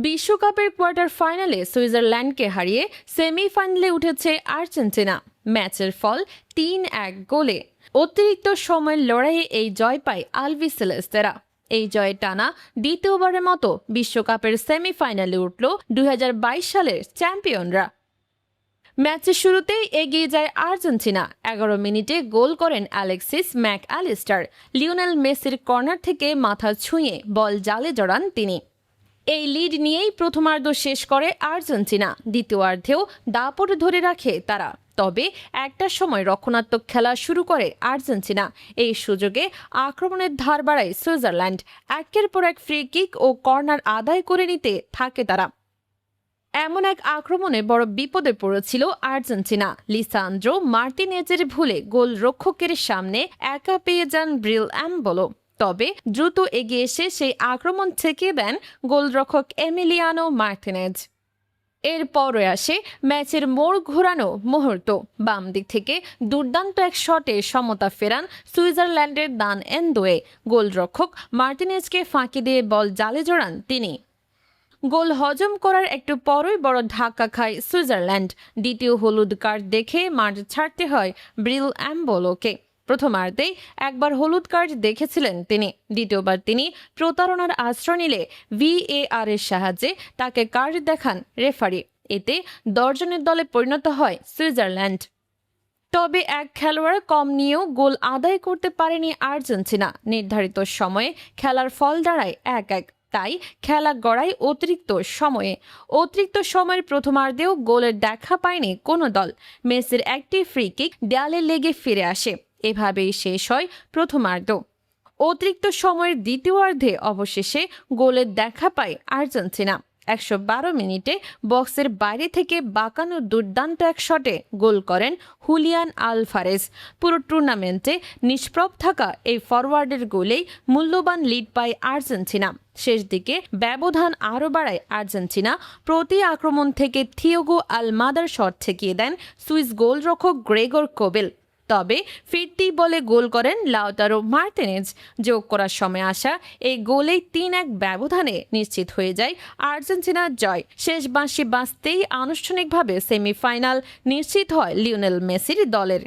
বিশ্বকাপের কোয়ার্টার ফাইনালে সুইজারল্যান্ডকে হারিয়ে সেমিফাইনালে উঠেছে আর্জেন্টিনা। ম্যাচের ফল ৩-১ গোলে। অতিরিক্ত সময়ের লড়াইয়ে এই জয় পায় আলবিসেলেস্তেরা। এই জয়ে টানা দ্বিতীয়বারের মতো বিশ্বকাপের সেমিফাইনালে উঠল ২০২২ সালের চ্যাম্পিয়নরা। ম্যাচের শুরুতেই এগিয়ে যায় আর্জেন্টিনা। ১১ মিনিটে গোল করেন অ্যালেক্সিস ম্যাক অ্যালিস্টার। লিওনেল মেসির কর্নার থেকে মাথা ছুঁয়ে বল জালে জড়ান তিনি। এই লিড নিয়েই প্রথমার্ধ শেষ করে আর্জেন্টিনা। দ্বিতীয়ার্ধেও দাপট ধরে রাখে তারা। তবে একটা সময় রক্ষণাত্মক খেলা শুরু করে আর্জেন্টিনা। এই সুযোগে আক্রমণের ধার বাড়ায় সুইজারল্যান্ড। একের পর এক ফ্রি কিক ও কর্নার আদায় করে নিতে থাকে তারা। এমন এক আক্রমণে বড় বিপদে পড়েছিল আর্জেন্টিনা। লিসান্দ্রো মার্তিনেজের ভুলে গোলরক্ষকের সামনে একা পেয়ে যান ব্রিল অ্যাম্বলো। তবে দ্রুত এগিয়ে এসে সেই আক্রমণ ঠেকিয়ে দেন গোলরক্ষক এমিলিয়ানো মার্তিনেজ। এরপরে আসে ম্যাচের মোড় ঘোরানো মুহূর্ত। বাম দিক থেকে দুর্দান্ত এক শটে সমতা ফেরান সুইজারল্যান্ডের দান এনদোয়ে। গোলরক্ষক মার্তিনেজকে ফাঁকি দিয়ে বল জালে জড়ান তিনি। গোল হজম করার একটু পরই বড় ধাক্কা খায় সুইজারল্যান্ড। দ্বিতীয় হলুদ কার্ড দেখে মাঠ ছাড়তে হয় ব্রিল অ্যাম্বলোকে। প্রথমার্ধেই একবার হলুদ কার্ড দেখেছিলেন তিনি। দ্বিতীয়বার তিনি প্রতারণার আশ্রয় নিলে VAR এর সাহায্যে তাকে কার্ড দেখান রেফারি। এতে দর্জনের দলে পরিণত হয় সুইজারল্যান্ড। তবে এক খেলোয়াড় কম নিয়েও গোল আদায় করতে পারেনি আর্জেন্টিনা। নির্ধারিত সময়ে খেলার ফল দাঁড়ায় ১-১। তাই খেলা গড়ায় অতিরিক্ত সময়ের প্রথমার্ধেও গোলের দেখা পায়নি কোনো দল। মেসির একটি ফ্রি কিক দেয়ালে লেগে ফিরে আসে। এভাবেই শেষ হয় প্রথমার্ধ। অতিরিক্ত সময়ের দ্বিতীয়ার্ধে অবশেষে গোলের দেখা পায় আর্জেন্টিনা। ১১২ মিনিটে বক্সের বাইরে থেকে বাঁকানো দুর্দান্ত এক শটে গোল করেন হুলিয়ান আলভারেজ। পুরো টুর্নামেন্টে নিষ্প্রভ থাকা এই ফরওয়ার্ডের গোলেই মূল্যবান লিড পায় আর্জেন্টিনা। শেষ দিকে ব্যবধান আরও বাড়ায় আর্জেন্টিনা। প্রতি আক্রমণ থেকে থিয়াগো আলমাদার শট ঠেকিয়ে দেন সুইস গোলরক্ষক গ্রেগর কোবেল। তবে ফিরতি বলে গোল করেন লাউতারো মার্তিনেজ। যোগ করার সময় আসা এই গোলেই ৩-১ ব্যবধানে নিশ্চিত হয়ে যায় আর্জেন্টিনার জয়। শেষ বাঁশি বাজতেই আনুষ্ঠানিকভাবে সেমিফাইনাল নিশ্চিত হয় লিওনেল মেসির দলের।